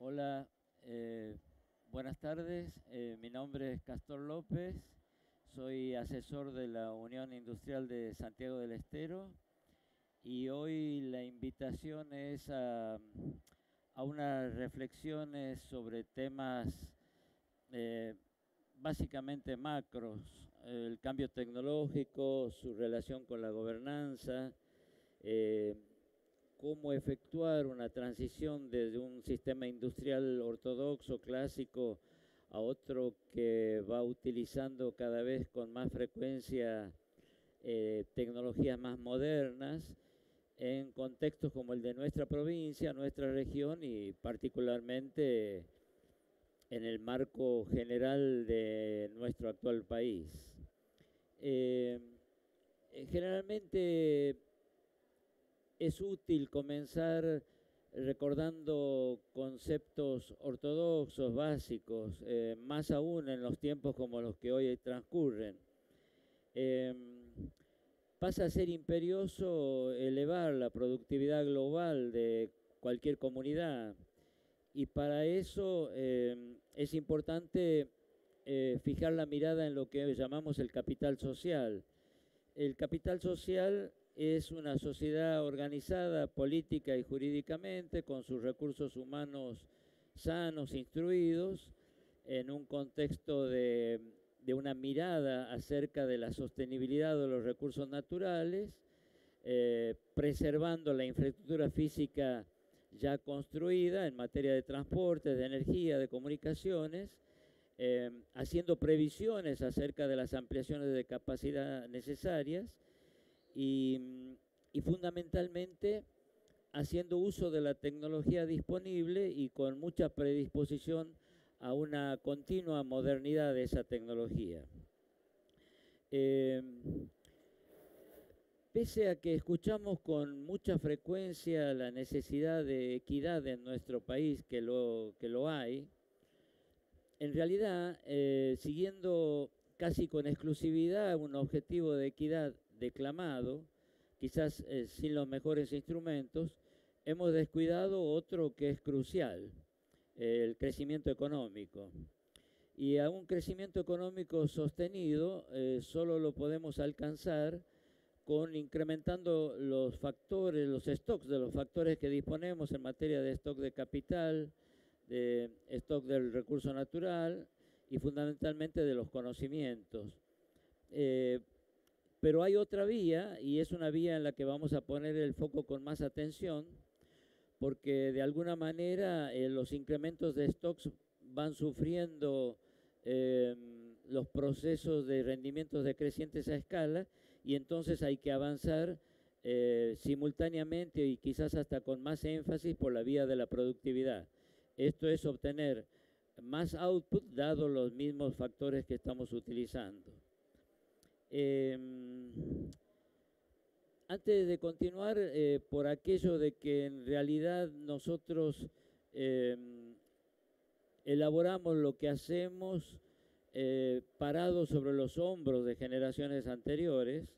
Hola, buenas tardes. Mi nombre es Castor López, soy asesor de la Unión Industrial de Santiago del Estero y hoy la invitación es a unas reflexiones sobre temas eh, básicamente macros, el cambio tecnológico, su relación con la gobernanza, eh, cómo efectuar una transición desde un sistema industrial ortodoxo, clásico, a otro que va utilizando cada vez con más frecuencia tecnologías más modernas en contextos como el de nuestra provincia, nuestra región y particularmente en el marco general de nuestro actual país. Eh, Generalmente es útil comenzar recordando conceptos ortodoxos, básicos, más aún en los tiempos como los que hoy transcurren. Eh, Pasa a ser imperioso elevar la productividad global de cualquier comunidad y para eso es importante fijar la mirada en lo que llamamos el capital social. El capital social es una sociedad organizada política y jurídicamente, con sus recursos humanos sanos, instruidos, en un contexto de una mirada acerca de la sostenibilidad de los recursos naturales, preservando la infraestructura física ya construida en materia de transporte, de energía, de comunicaciones, haciendo previsiones acerca de las ampliaciones de capacidad necesarias y fundamentalmente haciendo uso de la tecnología disponible y con mucha predisposición a una continua modernidad de esa tecnología. Eh, Pese a que escuchamos con mucha frecuencia la necesidad de equidad en nuestro país, que lo hay, en realidad, siguiendo casi con exclusividad un objetivo de equidad declamado, quizás sin los mejores instrumentos, hemos descuidado otro que es crucial, el crecimiento económico. Y a un crecimiento económico sostenido solo lo podemos alcanzar con incrementando los factores, los stocks de los factores que disponemos en materia de stock de capital, de stock del recurso natural y fundamentalmente de los conocimientos. Pero hay otra vía y es una vía en la que vamos a poner el foco con más atención porque de alguna manera los incrementos de stocks van sufriendo los procesos de rendimientos decrecientes a escala y entonces hay que avanzar simultáneamente y quizás hasta con más énfasis por la vía de la productividad. Esto es obtener más output dado los mismos factores que estamos utilizando. Antes de continuar, por aquello de que en realidad nosotros elaboramos lo que hacemos parados sobre los hombros de generaciones anteriores,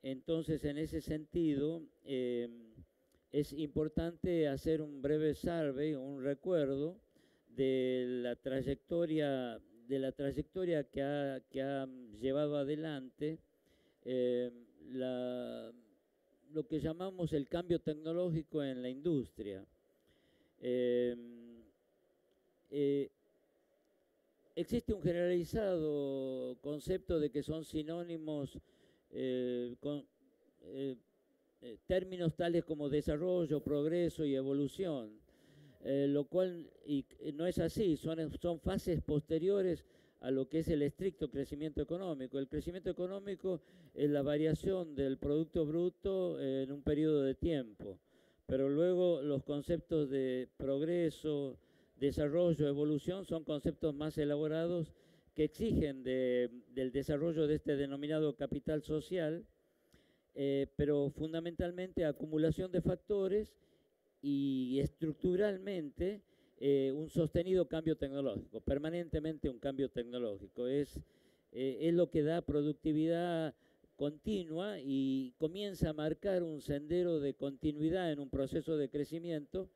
entonces en ese sentido es importante hacer un breve survey, un recuerdo de la trayectoria que ha llevado adelante lo que llamamos el cambio tecnológico en la industria. Existe un generalizado concepto de que son sinónimos con términos tales como desarrollo, progreso y evolución, lo cual no es así, son fases posteriores a lo que es el estricto crecimiento económico. El crecimiento económico es la variación del Producto Bruto en un periodo de tiempo, pero luego los conceptos de progreso, desarrollo, evolución son conceptos más elaborados que exigen del desarrollo de este denominado capital social, pero fundamentalmente acumulación de factores y estructuralmente un sostenido cambio tecnológico, permanentemente un cambio tecnológico. Es lo que da productividad continua y comienza a marcar un sendero de continuidad en un proceso de crecimiento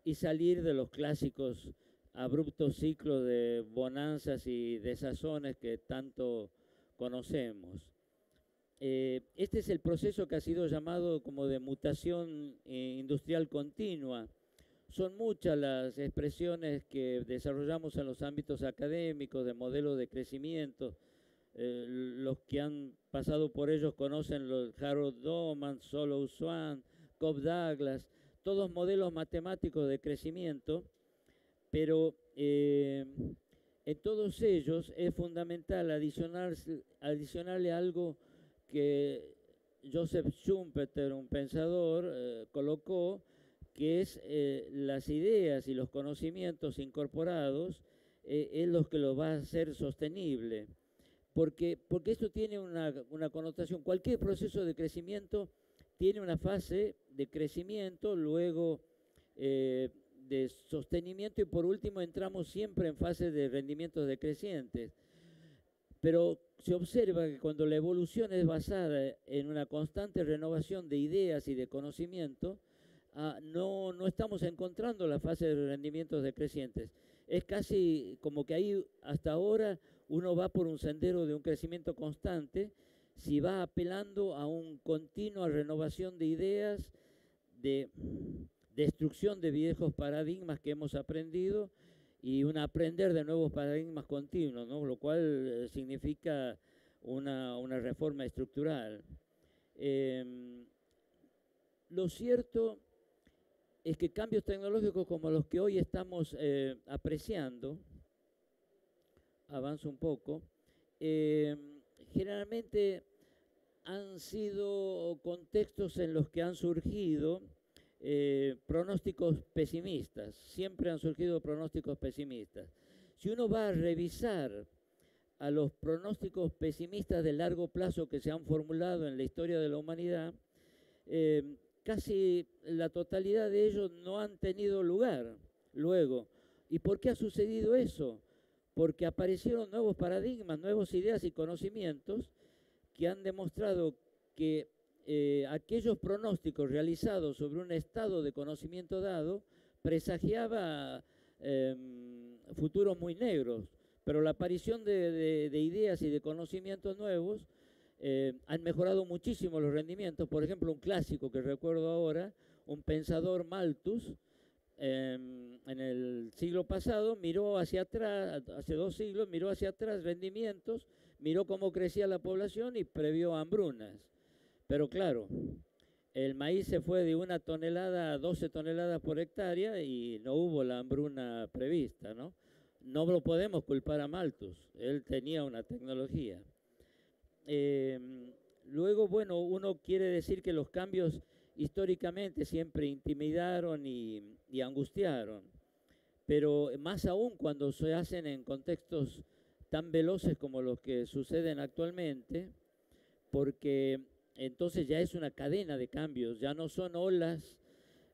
y salir de los clásicos abruptos ciclos de bonanzas y desazones que tanto conocemos. Este es el proceso que ha sido llamado como de mutación industrial continua. Son muchas las expresiones que desarrollamos en los ámbitos académicos de modelos de crecimiento. Los que han pasado por ellos conocen los Harold Doman, Solow Swan, Cobb Douglas, todos modelos matemáticos de crecimiento, pero en todos ellos es fundamental adicionarle algo que Joseph Schumpeter, un pensador, colocó, que es las ideas y los conocimientos incorporados, es lo que lo va a hacer sostenible. Porque esto tiene una connotación. Cualquier proceso de crecimiento tiene una fase de crecimiento, luego de sostenimiento y por último entramos siempre en fases de rendimientos decrecientes. Pero se observa que cuando la evolución es basada en una constante renovación de ideas y de conocimiento, no estamos encontrando la fase de rendimientos decrecientes. Es casi como que ahí hasta ahora uno va por un sendero de un crecimiento constante, si va apelando a una continua renovación de ideas, de destrucción de viejos paradigmas que hemos aprendido y un aprender de nuevos paradigmas continuos, ¿no? Lo cual significa una reforma estructural. Lo cierto es que cambios tecnológicos como los que hoy estamos apreciando, avanzo un poco, generalmente han sido contextos en los que han surgido pronósticos pesimistas, siempre han surgido pronósticos pesimistas. Si uno va a revisar a los pronósticos pesimistas de largo plazo que se han formulado en la historia de la humanidad, casi la totalidad de ellos no han tenido lugar luego. ¿Y por qué ha sucedido eso? Porque aparecieron nuevos paradigmas, nuevas ideas y conocimientos que han demostrado que aquellos pronósticos realizados sobre un estado de conocimiento dado presagiaba futuros muy negros, pero la aparición de ideas y de conocimientos nuevos han mejorado muchísimo los rendimientos. Por ejemplo, un clásico que recuerdo ahora, un pensador, Malthus, en el siglo pasado miró hacia atrás, hace 2 siglos, miró hacia atrás rendimientos, miró cómo crecía la población y previó hambrunas. Pero claro, el maíz se fue de 1 tonelada a 12 toneladas por hectárea y no hubo la hambruna prevista, ¿no? No lo podemos culpar a Malthus, él tenía una tecnología. Luego, bueno, uno quiere decir que los cambios históricamente siempre intimidaron y angustiaron, pero más aún cuando se hacen en contextos tan veloces como los que suceden actualmente, porque entonces ya es una cadena de cambios, ya no son olas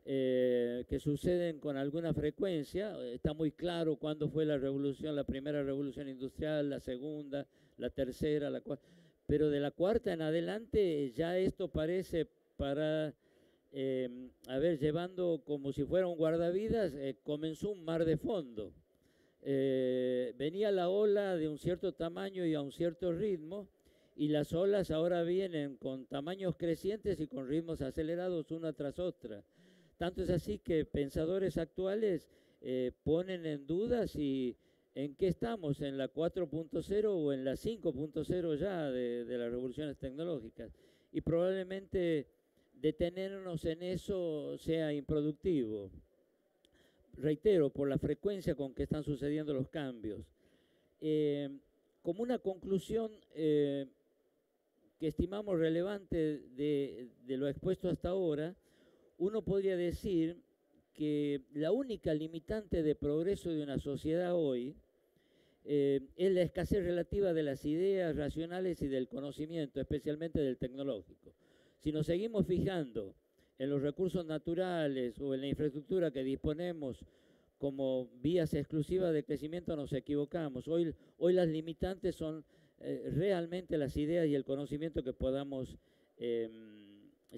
que suceden con alguna frecuencia. Está muy claro cuándo fue la revolución, la primera revolución industrial, la segunda, la tercera, la cuarta, pero de la cuarta en adelante ya esto parece para, llevando como si fuera un guardavidas, comenzó un mar de fondo. Venía la ola de un cierto tamaño y a un cierto ritmo, y las olas ahora vienen con tamaños crecientes y con ritmos acelerados una tras otra. Tanto es así que pensadores actuales ponen en duda si en qué estamos, en la 4.0 o en la 5.0 ya de las revoluciones tecnológicas. Y probablemente detenernos en eso sea improductivo. Reitero, por la frecuencia con que están sucediendo los cambios. Como una conclusión que estimamos relevante de lo expuesto hasta ahora, uno podría decir que la única limitante de progreso de una sociedad hoy es la escasez relativa de las ideas racionales y del conocimiento, especialmente del tecnológico. Si nos seguimos fijando en los recursos naturales o en la infraestructura que disponemos como vías exclusivas de crecimiento, nos equivocamos. Hoy las limitantes son realmente las ideas y el conocimiento que podamos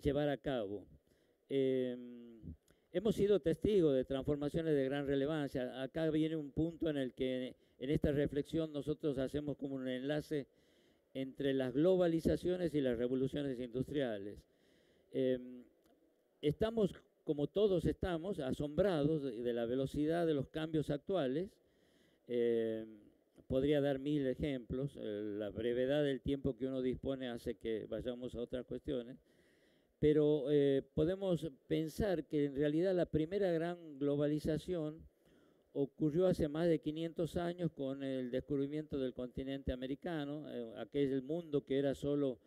llevar a cabo. hemos sido testigos de transformaciones de gran relevancia. Acá viene un punto en el que en esta reflexión nosotros hacemos como un enlace entre las globalizaciones y las revoluciones industriales. Estamos, como todos estamos, asombrados de la velocidad de los cambios actuales. Podría dar 1000 ejemplos. La brevedad del tiempo que uno dispone hace que vayamos a otras cuestiones. Pero podemos pensar que en realidad la primera gran globalización ocurrió hace más de 500 años con el descubrimiento del continente americano, aquel mundo que era solo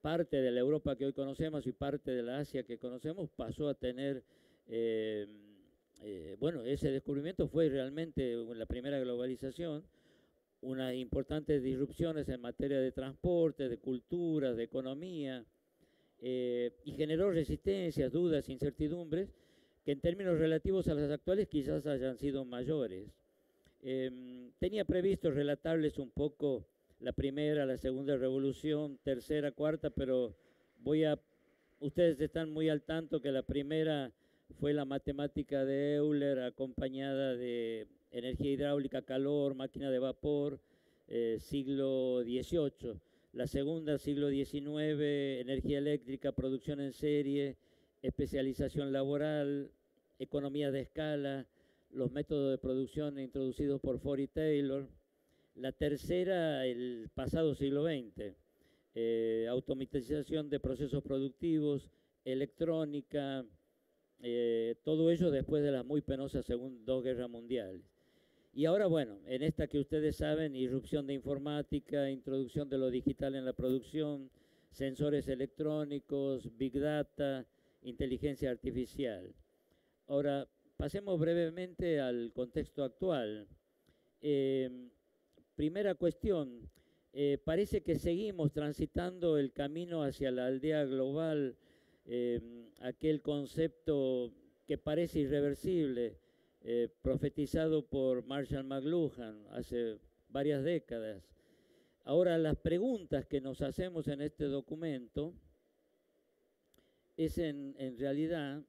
parte de la Europa que hoy conocemos y parte de la Asia que conocemos, pasó a tener, bueno, ese descubrimiento fue realmente la primera globalización, unas importantes disrupciones en materia de transporte, de cultura, de economía, y generó resistencias, dudas, incertidumbres, que en términos relativos a las actuales quizás hayan sido mayores. Tenía previsto relatarles un poco la primera, la segunda revolución, tercera, cuarta, pero ustedes están muy al tanto que la primera fue la matemática de Euler acompañada de energía hidráulica, calor, máquina de vapor, siglo XVIII. La segunda, siglo XIX, energía eléctrica, producción en serie, especialización laboral, economía de escala, los métodos de producción introducidos por Ford y Taylor. La tercera, el pasado siglo XX, automatización de procesos productivos, electrónica, todo ello después de las muy penosas dos guerras mundiales. Y ahora, bueno, en esta que ustedes saben, irrupción de informática, introducción de lo digital en la producción, sensores electrónicos, big data, inteligencia artificial. Ahora, pasemos brevemente al contexto actual. Primera cuestión, parece que seguimos transitando el camino hacia la aldea global, aquel concepto que parece irreversible, profetizado por Marshall McLuhan hace varias décadas. Ahora, las preguntas que nos hacemos en este documento es en realidad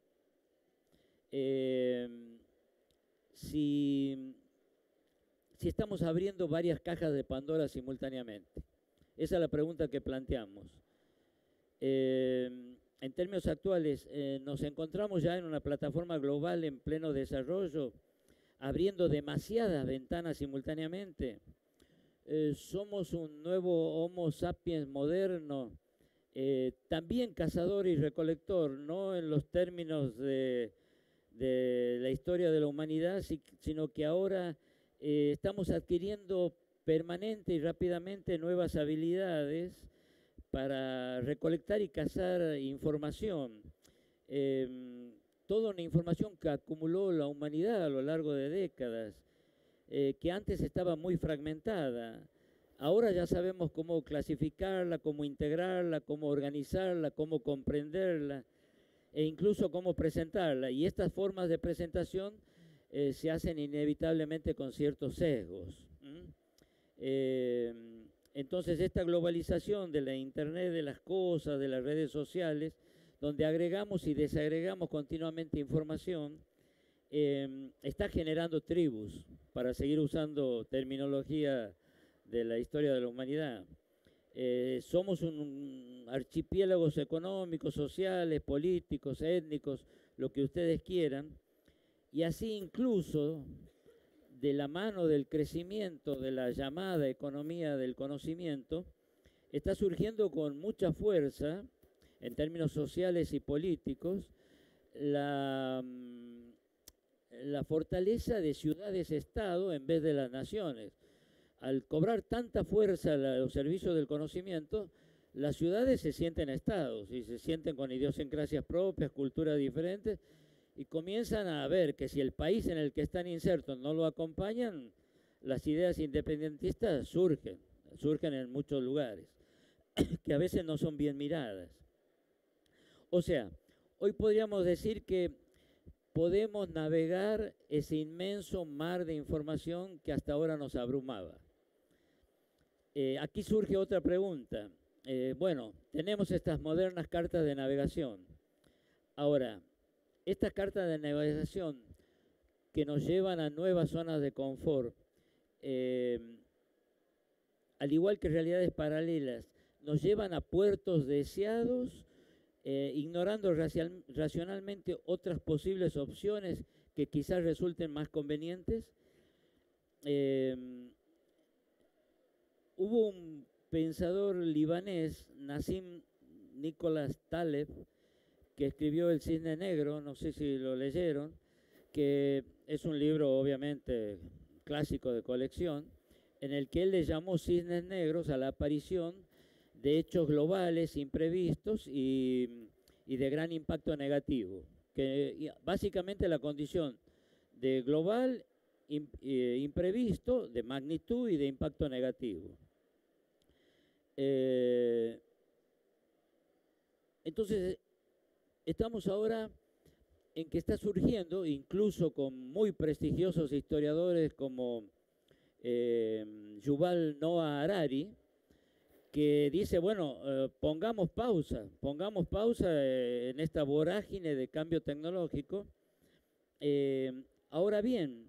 si estamos abriendo varias cajas de Pandora simultáneamente. Esa es la pregunta que planteamos. En términos actuales, nos encontramos ya en una plataforma global en pleno desarrollo, abriendo demasiadas ventanas simultáneamente. Somos un nuevo Homo sapiens moderno, también cazador y recolector, no en los términos de la historia de la humanidad, sino que ahora estamos adquiriendo permanente y rápidamente nuevas habilidades para recolectar y cazar información. Toda una información que acumuló la humanidad a lo largo de décadas, que antes estaba muy fragmentada. Ahora ya sabemos cómo clasificarla, cómo integrarla, cómo organizarla, cómo comprenderla e incluso cómo presentarla. Y estas formas de presentación se hacen inevitablemente con ciertos sesgos. Entonces, esta globalización de la Internet de las cosas, de las redes sociales, donde agregamos y desagregamos continuamente información, está generando tribus, para seguir usando terminología de la historia de la humanidad. Somos archipiélagos económicos, sociales, políticos, étnicos, lo que ustedes quieran, y así incluso de la mano del crecimiento de la llamada economía del conocimiento, está surgiendo con mucha fuerza, en términos sociales y políticos, la fortaleza de ciudades-estado en vez de las naciones. Al cobrar tanta fuerza los servicios del conocimiento, las ciudades se sienten estados y se sienten con idiosincrasias propias, culturas diferentes, y comienzan a ver que si el país en el que están insertos no lo acompañan, las ideas independentistas surgen en muchos lugares, que a veces no son bien miradas. O sea, hoy podríamos decir que podemos navegar ese inmenso mar de información que hasta ahora nos abrumaba. Aquí surge otra pregunta. Bueno, tenemos estas modernas cartas de navegación. Ahora, Estas cartas de negociación que nos llevan a nuevas zonas de confort, eh, al igual que realidades paralelas, nos llevan a puertos deseados, ignorando racionalmente otras posibles opciones que quizás resulten más convenientes. Hubo un pensador libanés, Nassim Nicholas Taleb, que escribió El Cisne Negro, no sé si lo leyeron, que es un libro obviamente clásico de colección, en el que él le llamó cisnes negros a la aparición de hechos globales imprevistos y de gran impacto negativo, que básicamente la condición de global, imprevisto, de magnitud y de impacto negativo. Entonces, estamos ahora en que está surgiendo, incluso con muy prestigiosos historiadores como Yuval Noah Harari, que dice, bueno, pongamos pausa en esta vorágine de cambio tecnológico. Ahora bien,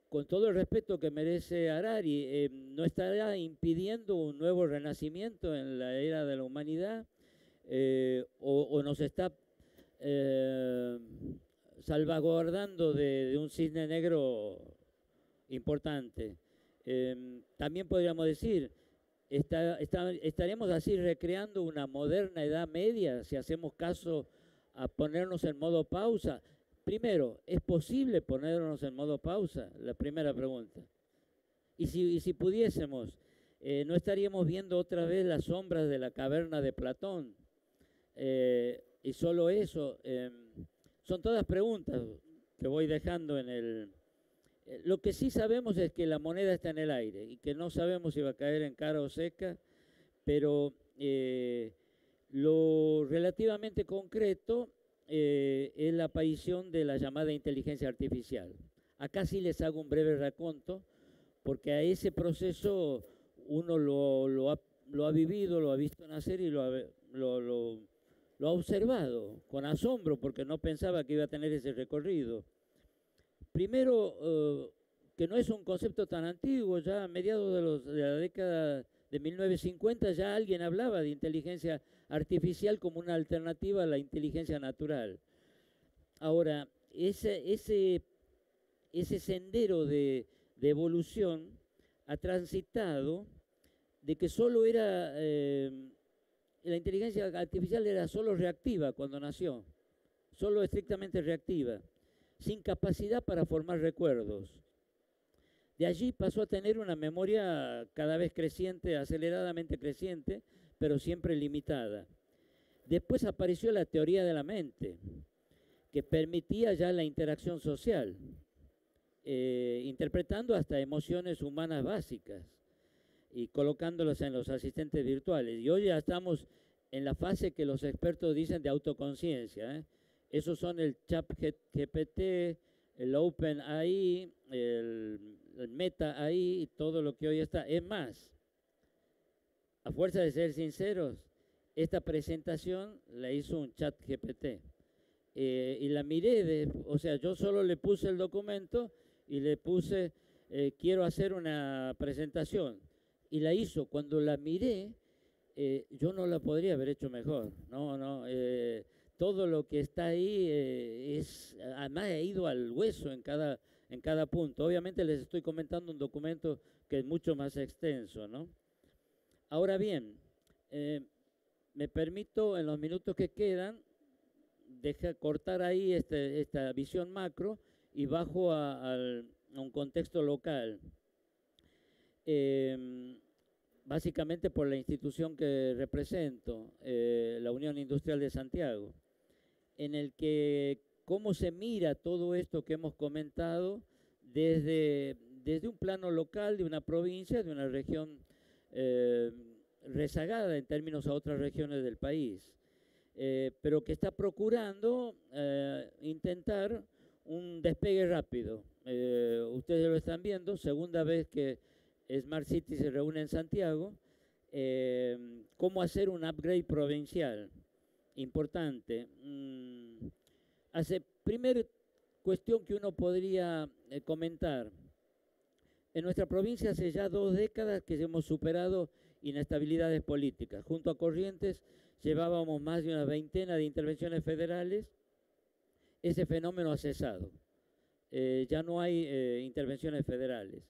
con todo el respeto que merece Harari, no estará impidiendo un nuevo renacimiento en la era de la humanidad, o nos está salvaguardando de un cisne negro importante. También podríamos decir, estaremos así recreando una moderna Edad Media si hacemos caso a ponernos en modo pausa. Primero, ¿es posible ponernos en modo pausa? La primera pregunta. Y si pudiésemos, ¿no estaríamos viendo otra vez las sombras de la caverna de Platón? Y solo eso. Son todas preguntas que voy dejando en el... Lo que sí sabemos es que la moneda está en el aire y que no sabemos si va a caer en cara o seca, pero lo relativamente concreto es la aparición de la llamada inteligencia artificial. Acá sí les hago un breve raconto, porque a ese proceso uno lo ha vivido, lo ha visto nacer y lo ha observado con asombro, porque no pensaba que iba a tener ese recorrido. Primero, que no es un concepto tan antiguo, ya a mediados de la década de 1950 ya alguien hablaba de inteligencia artificial como una alternativa a la inteligencia natural. Ahora, ese sendero de evolución ha transitado de que solo era, la inteligencia artificial era solo reactiva cuando nació, solo estrictamente reactiva, sin capacidad para formar recuerdos. De allí pasó a tener una memoria cada vez creciente, aceleradamente creciente, pero siempre limitada. Después apareció la teoría de la mente, que permitía ya la interacción social, interpretando hasta emociones humanas básicas y colocándolas en los asistentes virtuales. Y hoy ya estamos en la fase que los expertos dicen de autoconciencia, Esos son el ChatGPT, el OpenAI, el MetaAI y todo lo que hoy está. Es más, a fuerza de ser sinceros, esta presentación la hizo un ChatGPT. Y la miré, o sea, yo solo le puse el documento y le puse, quiero hacer una presentación. Y la hizo. Cuando la miré, yo no la podría haber hecho mejor. Todo lo que está ahí además he ido al hueso en cada punto. Obviamente les estoy comentando un documento que es mucho más extenso, ¿no? Ahora bien, me permito en los minutos que quedan cortar ahí esta visión macro y bajo a un contexto local. Básicamente por la institución que represento, la Unión Industrial de Santiago, en el que cómo se mira todo esto que hemos comentado desde un plano local, de una provincia, de una región rezagada en términos a otras regiones del país, pero que está procurando intentar un despegue rápido. Ustedes lo están viendo, segunda vez que Smart City se reúne en Santiago, cómo hacer un upgrade provincial. importante. Primera cuestión que uno podría comentar. En nuestra provincia hace ya 2 décadas que hemos superado inestabilidades políticas. Junto a Corrientes llevábamos más de una veintena de intervenciones federales. Ese fenómeno ha cesado. Ya no hay intervenciones federales.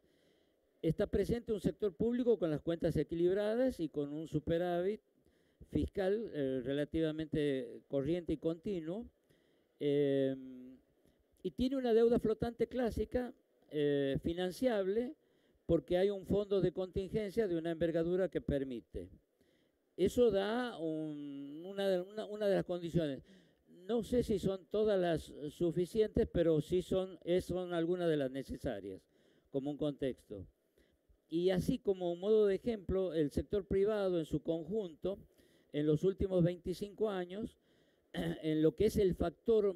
Está presente un sector público con las cuentas equilibradas y con un superávit fiscal relativamente corriente y continuo, y tiene una deuda flotante clásica financiable porque hay un fondo de contingencia de una envergadura que permite. Eso da una de las condiciones. No sé si son todas las suficientes, pero sí son algunas de las necesarias como un contexto. Y así como un modo de ejemplo, el sector privado en su conjunto, en los últimos 25 años, en lo que es el factor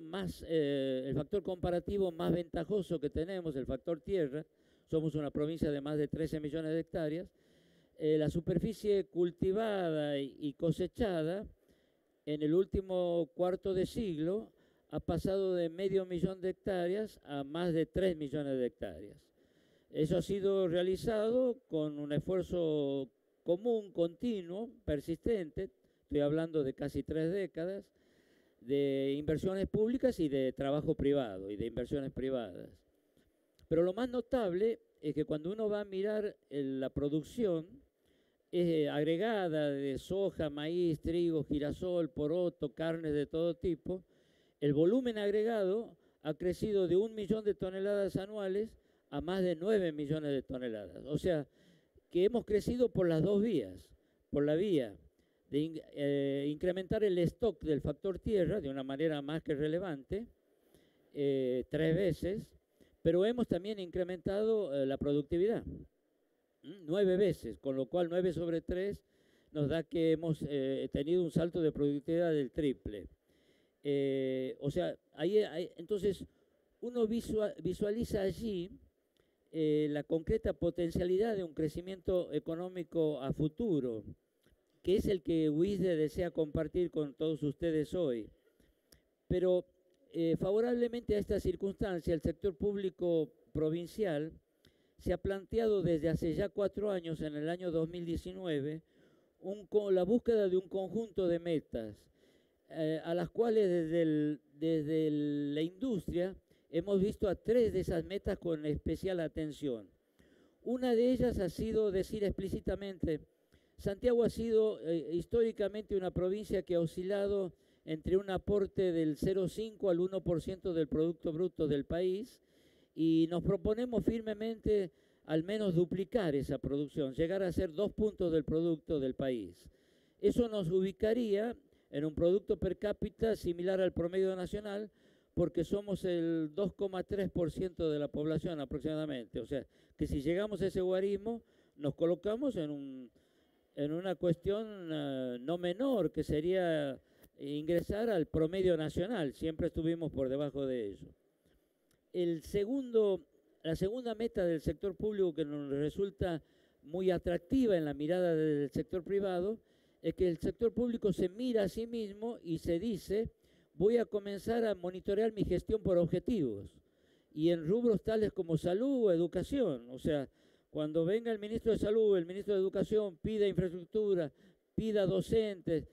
comparativo más ventajoso que tenemos, el factor tierra, somos una provincia de más de 13 millones de hectáreas, la superficie cultivada y cosechada en el último cuarto de siglo ha pasado de medio millón de hectáreas a más de 3 millones de hectáreas. Eso ha sido realizado con un esfuerzo común, continuo, persistente, estoy hablando de casi 3 décadas, de inversiones públicas y de trabajo privado y de inversiones privadas. Pero lo más notable es que cuando uno va a mirar la producción agregada de soja, maíz, trigo, girasol, poroto, carnes de todo tipo, el volumen agregado ha crecido de 1 millón de toneladas anuales a más de 9 millones de toneladas. O sea, que hemos crecido por las dos vías, por la vía de incrementar el stock del factor tierra de una manera más que relevante, 3 veces, pero hemos también incrementado la productividad, 9 veces, con lo cual 9 sobre 3 nos da que hemos tenido un salto de productividad del triple. O sea, entonces uno visualiza allí la concreta potencialidad de un crecimiento económico a futuro, que es el que WISDE desea compartir con todos ustedes hoy. Pero favorablemente a esta circunstancia, el sector público provincial se ha planteado desde hace ya 4 años, en el año 2019, la búsqueda de un conjunto de metas, a las cuales desde la industria hemos visto a 3 de esas metas con especial atención. Una de ellas ha sido decir explícitamente: Santiago ha sido históricamente una provincia que ha oscilado entre un aporte del 0,5 al 1% del Producto Bruto del país, y nos proponemos firmemente al menos duplicar esa producción, llegar a ser 2 puntos del producto del país. Eso nos ubicaría en un producto per cápita similar al promedio nacional, porque somos el 2,3% de la población aproximadamente. O sea, que si llegamos a ese guarismo, nos colocamos en una cuestión no menor, que sería ingresar al promedio nacional. Siempre estuvimos por debajo de eso. La segunda meta del sector público, que nos resulta muy atractiva en la mirada del sector privado, es que el sector público se mira a sí mismo y se dice: voy a comenzar a monitorear mi gestión por objetivos, y en rubros tales como salud o educación. O sea, cuando venga el ministro de Salud, el ministro de Educación, pida infraestructura, pida docentes,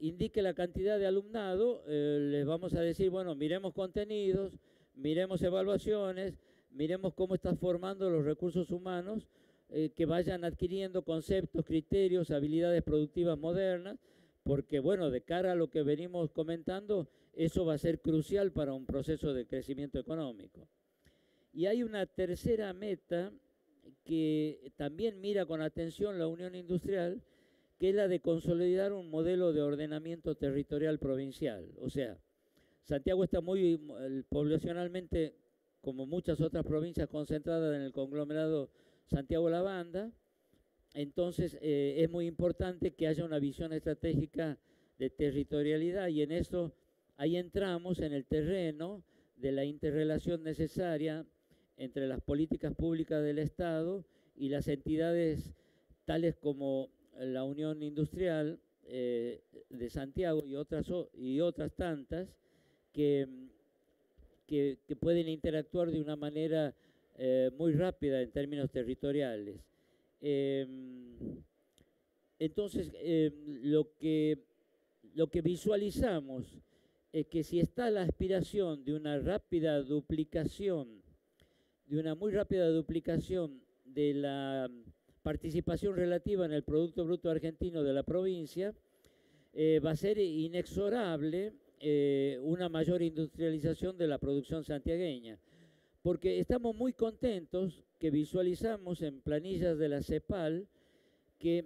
indique la cantidad de alumnado, les vamos a decir: bueno, miremos contenidos, miremos evaluaciones, miremos cómo está formando los recursos humanos, que vayan adquiriendo conceptos, criterios, habilidades productivas modernas, porque, bueno, de cara a lo que venimos comentando, eso va a ser crucial para un proceso de crecimiento económico. Y hay una tercera meta que también mira con atención la Unión Industrial, que es la de consolidar un modelo de ordenamiento territorial provincial. O sea, Santiago está muy poblacionalmente, como muchas otras provincias, concentradas en el conglomerado Santiago-La Banda. Entonces es muy importante que haya una visión estratégica de territorialidad, y en eso ahí entramos en el terreno de la interrelación necesaria entre las políticas públicas del Estado y las entidades tales como la Unión Industrial, de Santiago y otras tantas que, que pueden interactuar de una manera muy rápida en términos territoriales. Entonces, lo que visualizamos es que si está la aspiración de una rápida duplicación, de una muy rápida duplicación de la participación relativa en el Producto Bruto Argentino de la provincia, va a ser inexorable una mayor industrialización de la producción santiagueña. Porque estamos muy contentos que visualizamos en planillas de la CEPAL que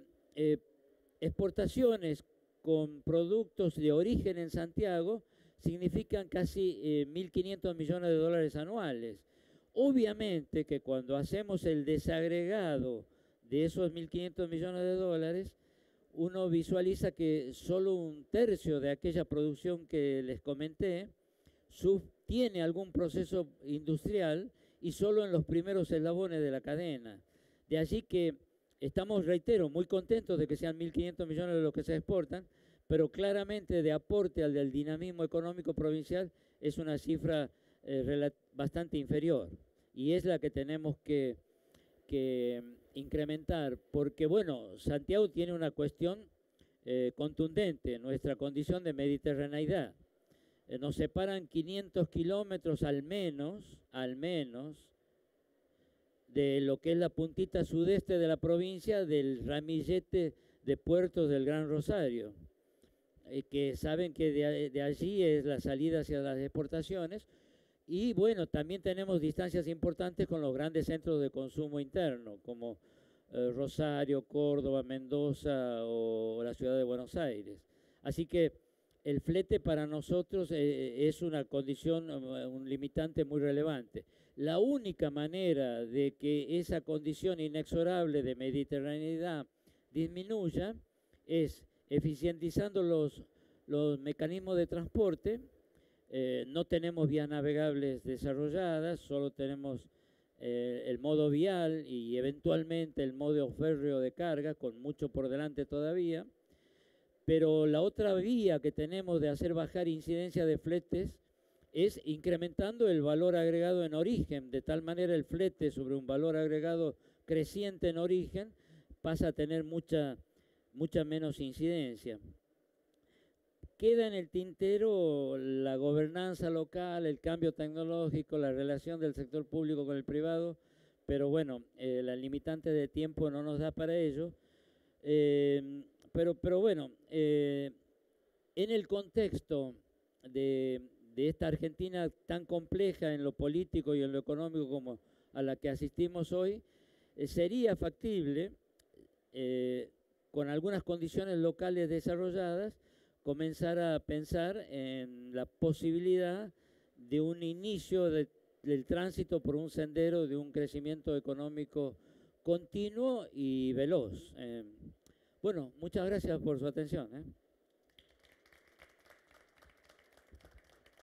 exportaciones con productos de origen en Santiago significan casi 1.500 millones de dólares anuales. Obviamente que cuando hacemos el desagregado de esos 1.500 millones de dólares, uno visualiza que solo un tercio de aquella producción que les comenté tiene algún proceso industrial y solo en los primeros eslabones de la cadena. De allí que estamos, reitero, muy contentos de que sean 1.500 millones de los que se exportan, pero claramente de aporte al del dinamismo económico provincial es una cifra bastante inferior. Y es la que tenemos que incrementar, porque bueno, Santiago tiene una cuestión contundente, nuestra condición de mediterraneidad. Nos separan 500 kilómetros al menos, de lo que es la puntita sudeste de la provincia del ramillete de puertos del Gran Rosario, que saben que de allí es la salida hacia las exportaciones. Y bueno, también tenemos distancias importantes con los grandes centros de consumo interno, como Rosario, Córdoba, Mendoza o la ciudad de Buenos Aires. Así que el flete para nosotros es una condición, un limitante muy relevante. La única manera de que esa condición inexorable de mediterraneidad disminuya es eficientizando los mecanismos de transporte. No tenemos vías navegables desarrolladas, solo tenemos el modo vial y eventualmente el modo férreo de carga, con mucho por delante todavía. Pero la otra vía que tenemos de hacer bajar incidencia de fletes es incrementando el valor agregado en origen, de tal manera el flete sobre un valor agregado creciente en origen pasa a tener mucha menos incidencia. Queda en el tintero la gobernanza local, el cambio tecnológico, la relación del sector público con el privado, pero bueno, la limitante de tiempo no nos da para ello. Pero bueno, en el contexto de esta Argentina tan compleja en lo político y en lo económico como a la que asistimos hoy, sería factible, con algunas condiciones locales desarrolladas, comenzar a pensar en la posibilidad de un inicio del tránsito por un sendero de un crecimiento económico continuo y veloz. Bueno, muchas gracias por su atención.